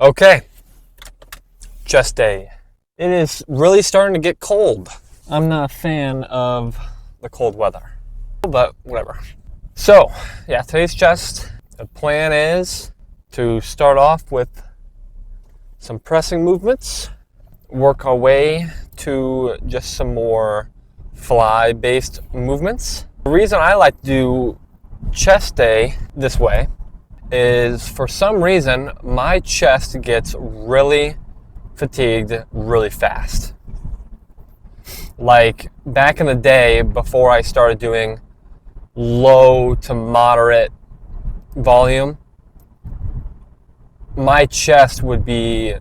Okay, chest day. It is really starting to get cold. I'm not a fan of the cold weather, but whatever. So, yeah, today's chest. The plan is to start off with some pressing movements, work our way to just some more fly-based movements. The reason I like to do chest day this way is for some reason my chest gets really fatigued really fast. Like back in the day before I started doing low to moderate volume, my chest would be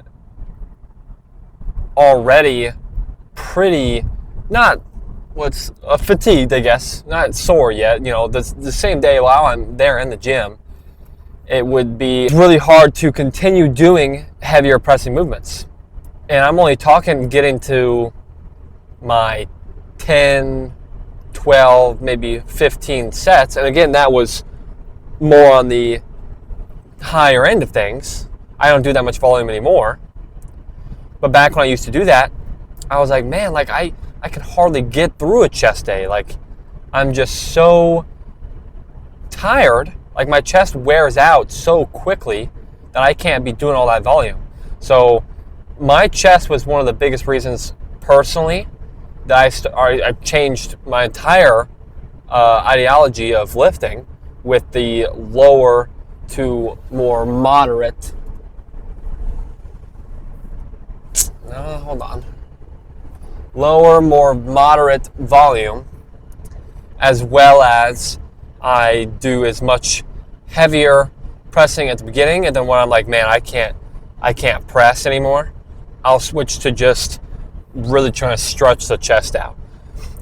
already pretty, not what's fatigued, I guess, not sore yet. You know, the same day while I'm there in the gym, it would be really hard to continue doing heavier pressing movements. And I'm only talking getting to my 10, 12, maybe 15 sets. And again, that was more on the higher end of things. I don't do that much volume anymore. But back when I used to do that, I was like, man, like I could hardly get through a chest day. Like I'm just so tired. Like my chest wears out so quickly that I can't be doing all that volume. So my chest was one of the biggest reasons personally that I changed my entire ideology of lifting with the lower to more moderate. Hold on. Lower, more moderate volume, as well as I do as much heavier pressing at the beginning, and then when I'm like, man, I can't press anymore, I'll switch to just really trying to stretch the chest out.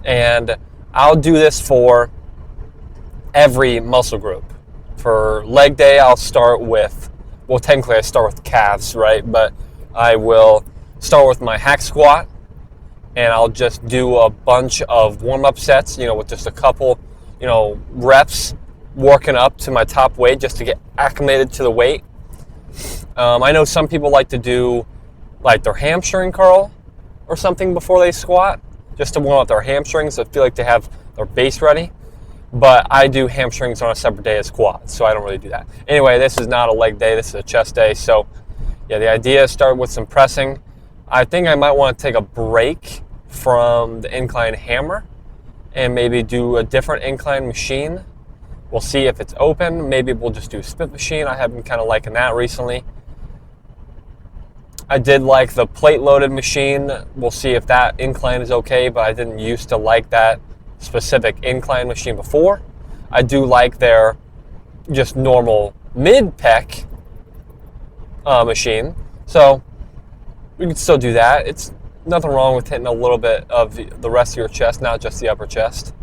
And I'll do this for every muscle group. For leg day, I'll start with, well, technically I start with calves, right? But I will start with my hack squat, and I'll just do a bunch of warm-up sets, with just a couple, reps, working up to my top weight just to get acclimated to the weight. I know some people like to do like their hamstring curl or something before they squat, just to warm up their hamstrings. I feel like they have their base ready. But I do hamstrings on a separate day as quads, so I don't really do that. Anyway, this is not a leg day, this is a chest day. So yeah, the idea is start with some pressing. I think I might want to take a break from the incline hammer and maybe do a different incline machine. We'll see if it's open. Maybe we'll just do a Smith machine. I have been kind of liking that recently. I did like the plate-loaded machine. We'll see if that incline is okay, but I didn't used to like that specific incline machine before. I do like their just normal mid-pec machine. So we can still do that. It's nothing wrong with hitting a little bit of the rest of your chest, not just the upper chest.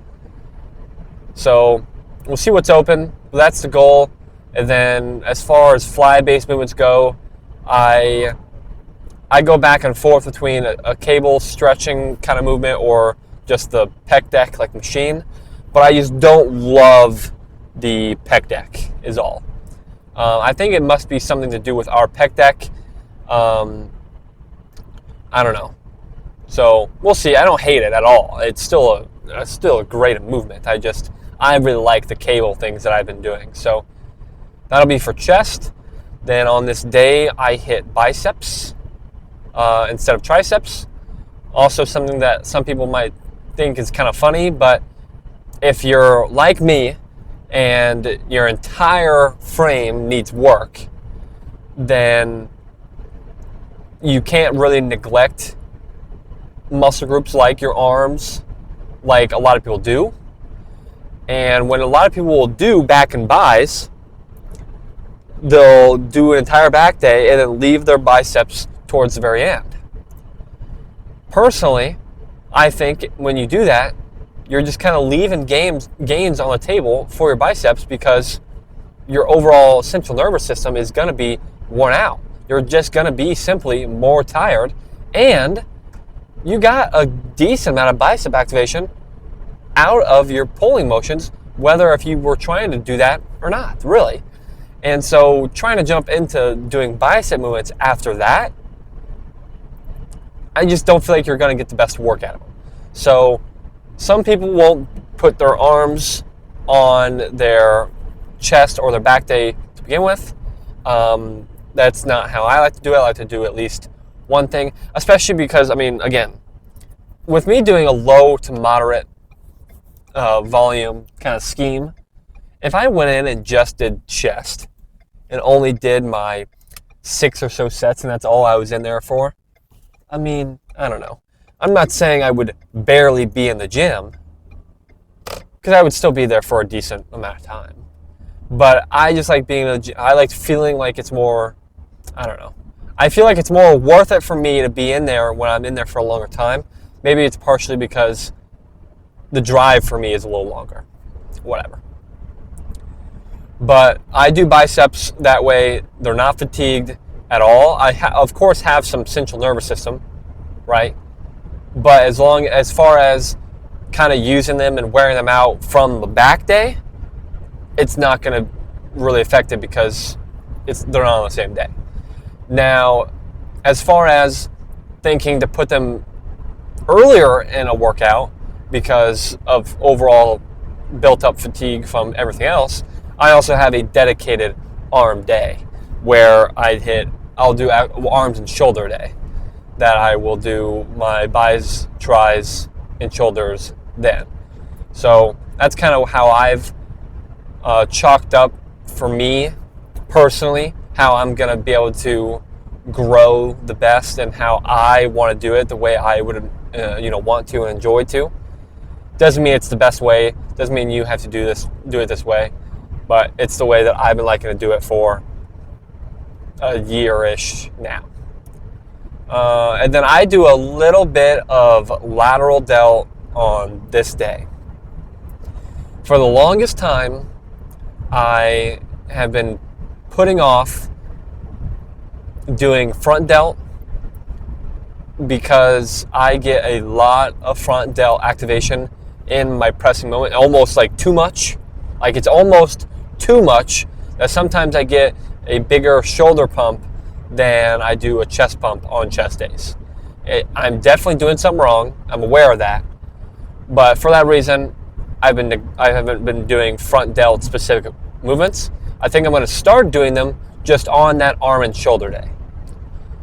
So we'll see what's open. That's the goal. And then as far as fly-based movements go, I go back and forth between a cable stretching kind of movement or just the pec deck like machine. But I just don't love the pec deck is all. I think it must be something to do with our pec deck. I don't know. So we'll see. I don't hate it at all. It's still a great movement. I really like the cable things that I've been doing. So that'll be for chest. Then on this day, I hit biceps instead of triceps. Also something that some people might think is kind of funny, but if you're like me and your entire frame needs work, then you can't really neglect muscle groups like your arms, like a lot of people do. And when a lot of people will do back and buys, they'll do an entire back day and then leave their biceps towards the very end. Personally, I think when you do that, you're just kind of leaving gains on the table for your biceps because your overall central nervous system is going to be worn out. You're just going to be simply more tired, and you got a decent amount of bicep activation out of your pulling motions, whether if you were trying to do that or not, really. And so trying to jump into doing bicep movements after that, I just don't feel like you're going to get the best work out of them. So some people won't put their arms on their chest or their back day to begin with. That's not how I like to do it. I like to do at least one thing, especially because, I mean, again, with me doing a low to moderate volume kind of scheme, if I went in and just did chest and only did my 6 or so sets and that's all I was in there for, I mean, I don't know. I'm not saying I would barely be in the gym, because I would still be there for a decent amount of time. But I just like being in the gym. I like feeling like it's more, I don't know. I feel like it's more worth it for me to be in there when I'm in there for a longer time. Maybe it's partially because the drive for me is a little longer. Whatever. But I do biceps that way. They're not fatigued at all. I, of course, have some central nervous system, right? But as far as kind of using them and wearing them out from the back day, it's not going to really affect it because they're not on the same day. Now, as far as thinking to put them earlier in a workout because of overall built up fatigue from everything else, I also have a dedicated arm day where I'll do arms and shoulder day, that I will do my bis, tris, and shoulders then. So that's kind of how I've chalked up for me personally, how I'm going to be able to grow the best and how I want to do it the way I would want to and enjoy to. Doesn't mean it's the best way, doesn't mean you have to do it this way, but it's the way that I've been liking to do it for a year-ish now. And then I do a little bit of lateral delt on this day. For the longest time, I have been putting off doing front delt because I get a lot of front delt activation in my pressing moment, almost like too much. Like it's almost too much that sometimes I get a bigger shoulder pump than I do a chest pump on chest days. I'm definitely doing something wrong. I'm aware of that. But for that reason, I haven't been doing front delt specific movements. I think I'm going to start doing them just on that arm and shoulder day.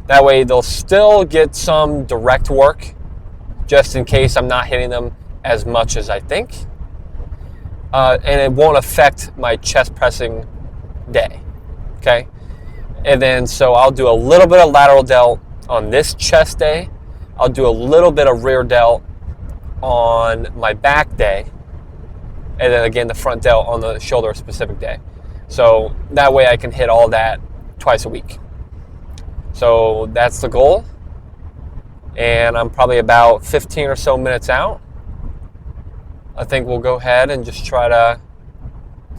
That way they'll still get some direct work, just in case I'm not hitting them as much as I think. And it won't affect my chest pressing day. Okay? And then so I'll do a little bit of lateral delt on this chest day. I'll do a little bit of rear delt on my back day. And then again, the front delt on the shoulder specific day. So that way I can hit all that twice a week. So that's the goal. And I'm probably about 15 or so minutes out. I think we'll go ahead and just try to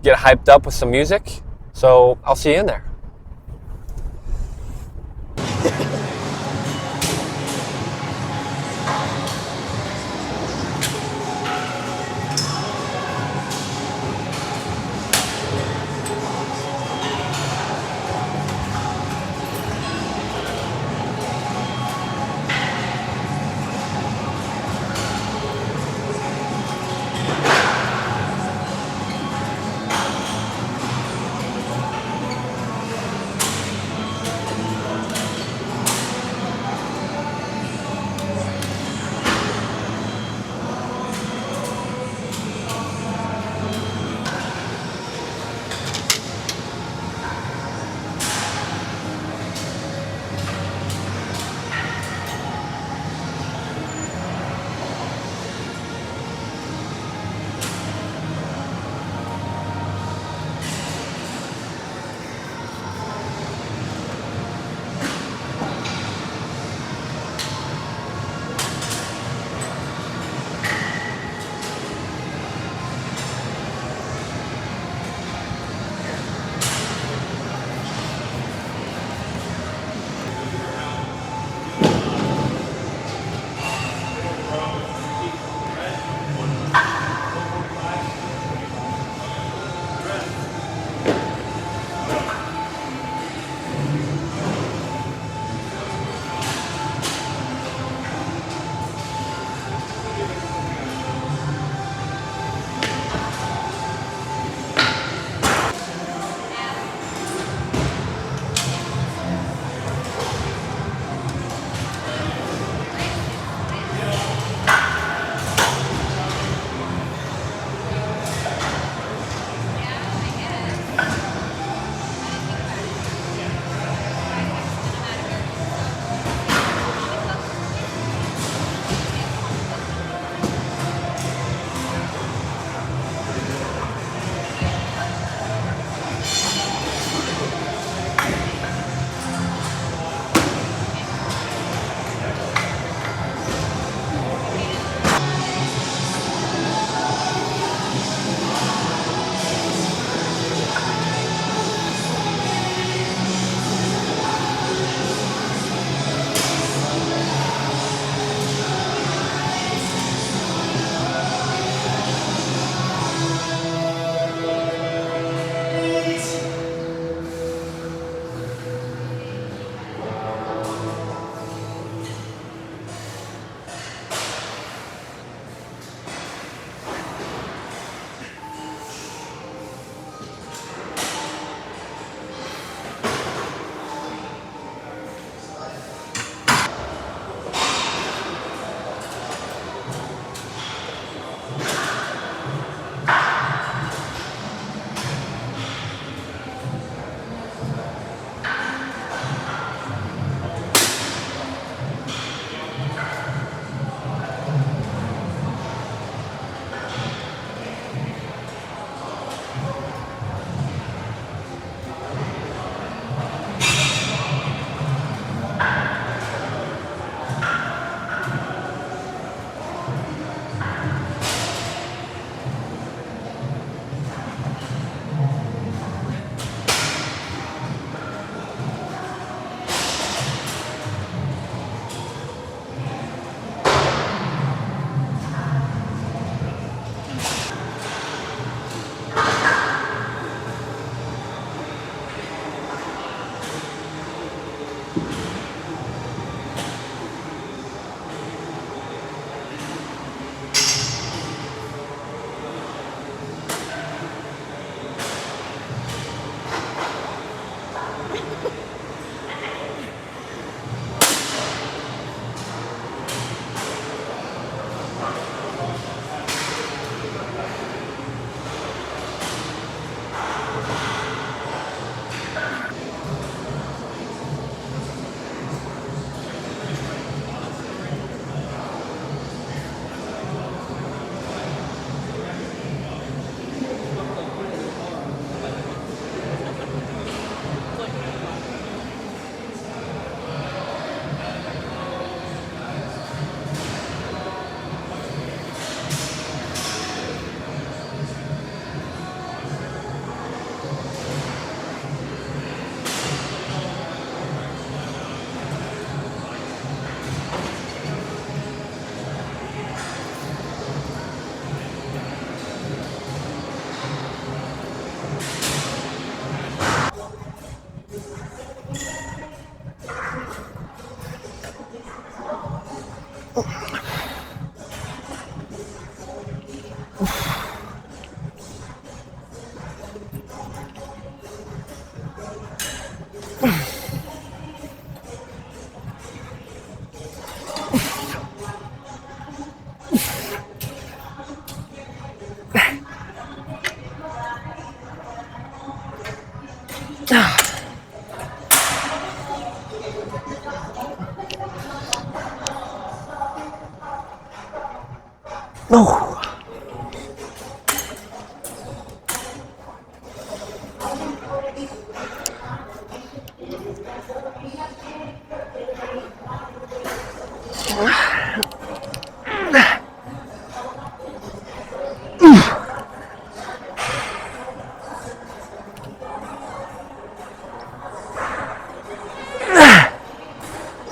get hyped up with some music. So I'll see you in there.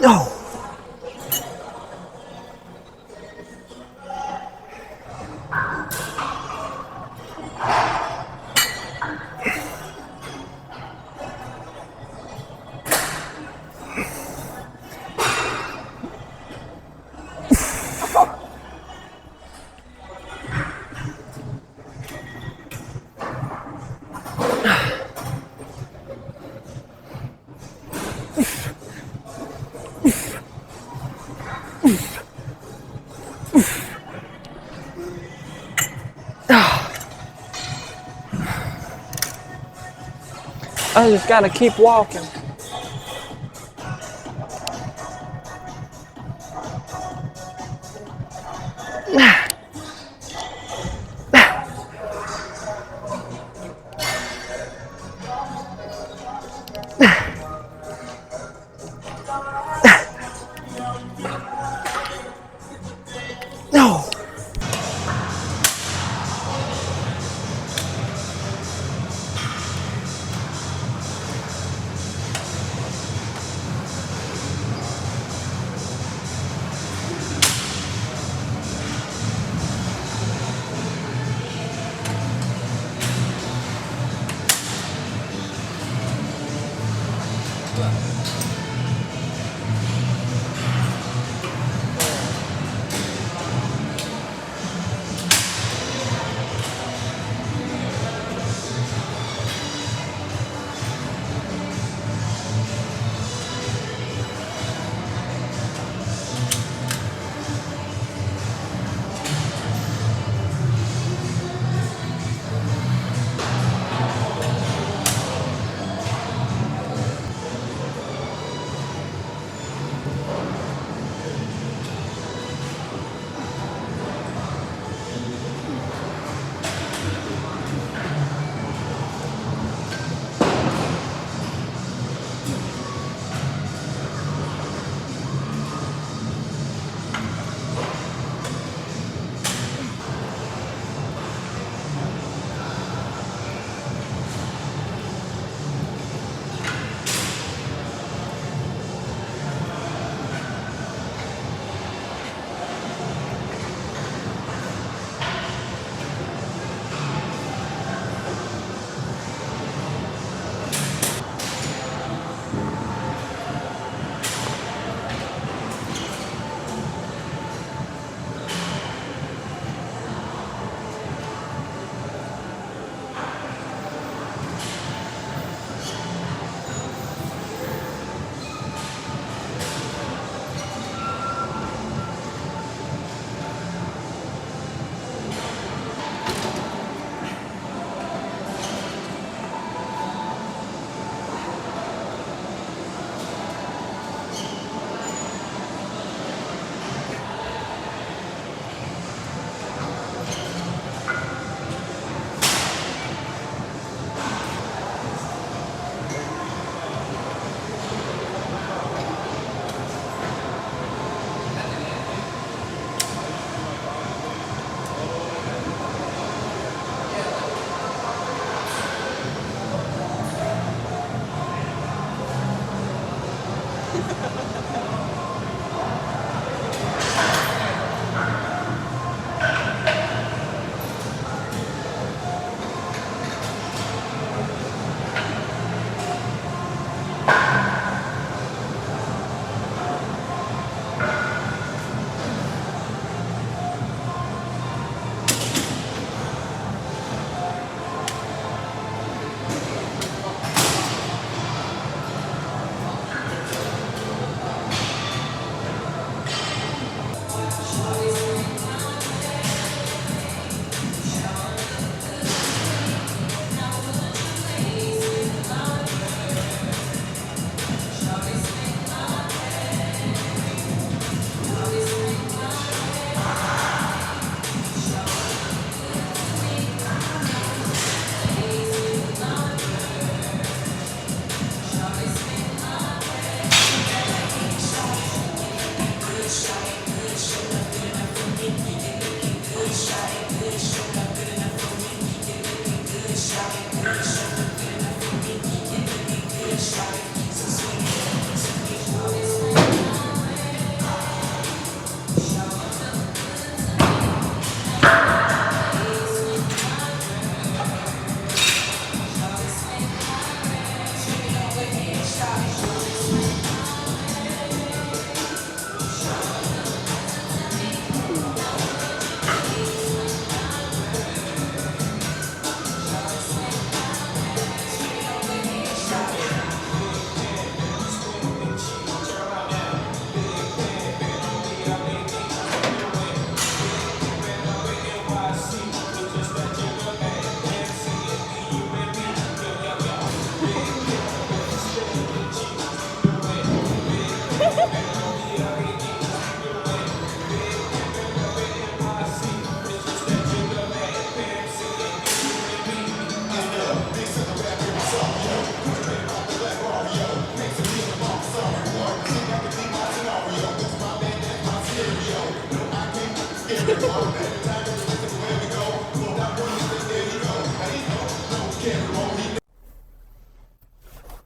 No. I just gotta keep walking. No.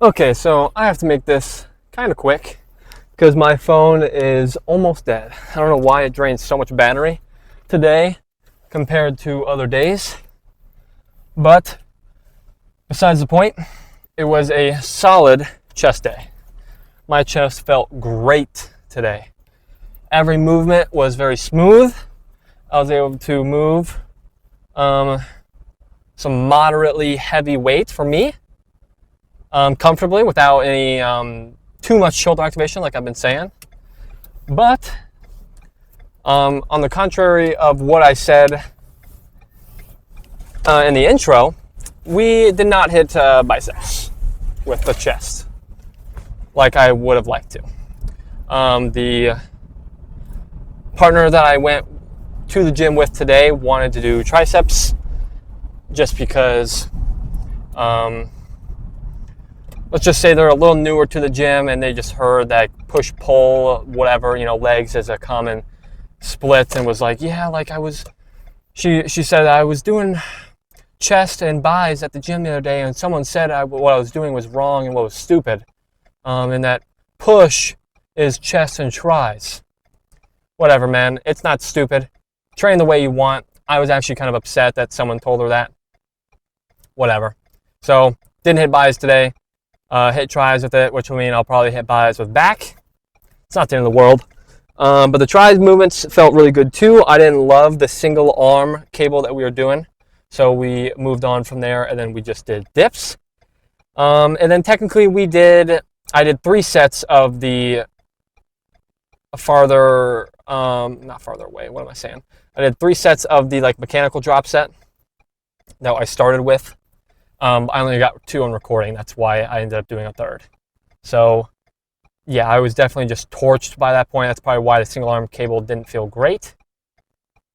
Okay, so I have to make this kind of quick because my phone is almost dead. I don't know why it drains so much battery today compared to other days. But besides the point, it was a solid chest day. My chest felt great today. Every movement was very smooth. I was able to move some moderately heavy weight for me comfortably without any too much shoulder activation like I've been saying. But on the contrary of what I said in the intro, we did not hit biceps with the chest like I would have liked to. The partner that I went to the gym with today wanted to do triceps just because let's just say they're a little newer to the gym and they just heard that push pull whatever, legs is a common split, and was like, yeah, like she said I was doing chest and buys at the gym the other day, and someone said what I was doing was wrong and what was stupid, and that push is chest and tries. Whatever, man, it's not stupid. Train the way you want. I was actually kind of upset that someone told her that. Whatever. So didn't hit buys today. Hit tries with it, which will mean I'll probably hit buys with back. It's not the end of the world. But the tries movements felt really good too. I didn't love the single arm cable that we were doing, so we moved on from there, and then we just did dips. And then technically I did 3 sets of the not farther away, what am I saying? I did 3 sets of the mechanical drop set that I started with. I only got 2 on recording, that's why I ended up doing a 3rd. So yeah, I was definitely just torched by that point. That's probably why the single arm cable didn't feel great.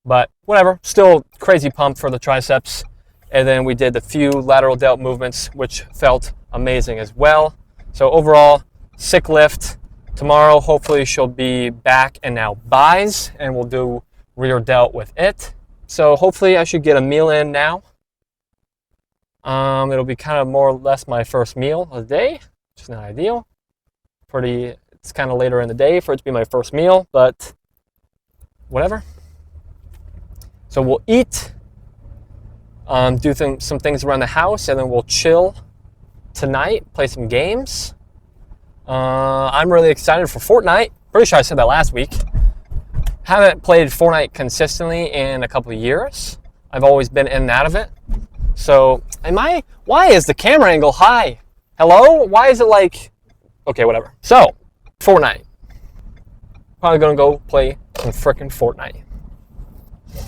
But whatever, still crazy pumped for the triceps. And then we did the few lateral delt movements, which felt amazing as well. So overall, sick lift. Tomorrow, hopefully she'll be back and now buys, and we'll do rear delt with it. So hopefully I should get a meal in now. It'll be kind of more or less my first meal of the day, which is not ideal. It's kind of later in the day for it to be my first meal, but whatever. So we'll eat, do some things around the house, and then we'll chill tonight, play some games. I'm really excited for Fortnite. Pretty sure I said that last week. Haven't played Fortnite consistently in a couple of years. I've always been in and out of it. So, why is the camera angle high? Hello? Why is it okay, whatever. So, Fortnite. Probably gonna go play some frickin' Fortnite.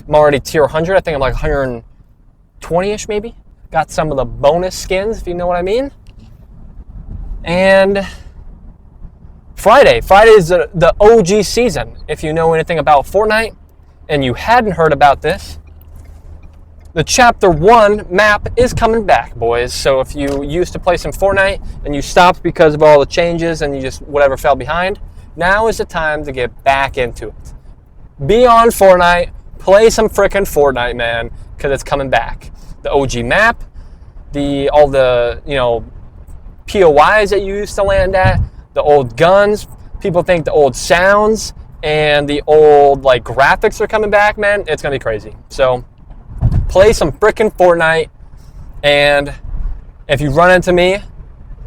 I'm already tier 100. I think I'm 120-ish maybe. Got some of the bonus skins, if you know what I mean. And Friday is the OG season. If you know anything about Fortnite and you hadn't heard about this, the Chapter 1 map is coming back, boys. So if you used to play some Fortnite and you stopped because of all the changes and you just whatever fell behind, now is the time to get back into it. Be on Fortnite, play some frickin' Fortnite, man, because it's coming back. The OG map, all the POIs that you used to land at, the old guns, people think the old sounds and the old graphics are coming back, man. It's gonna be crazy. So play some frickin' Fortnite, and if you run into me,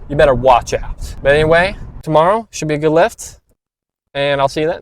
you better watch out. But anyway, tomorrow should be a good lift, and I'll see you then.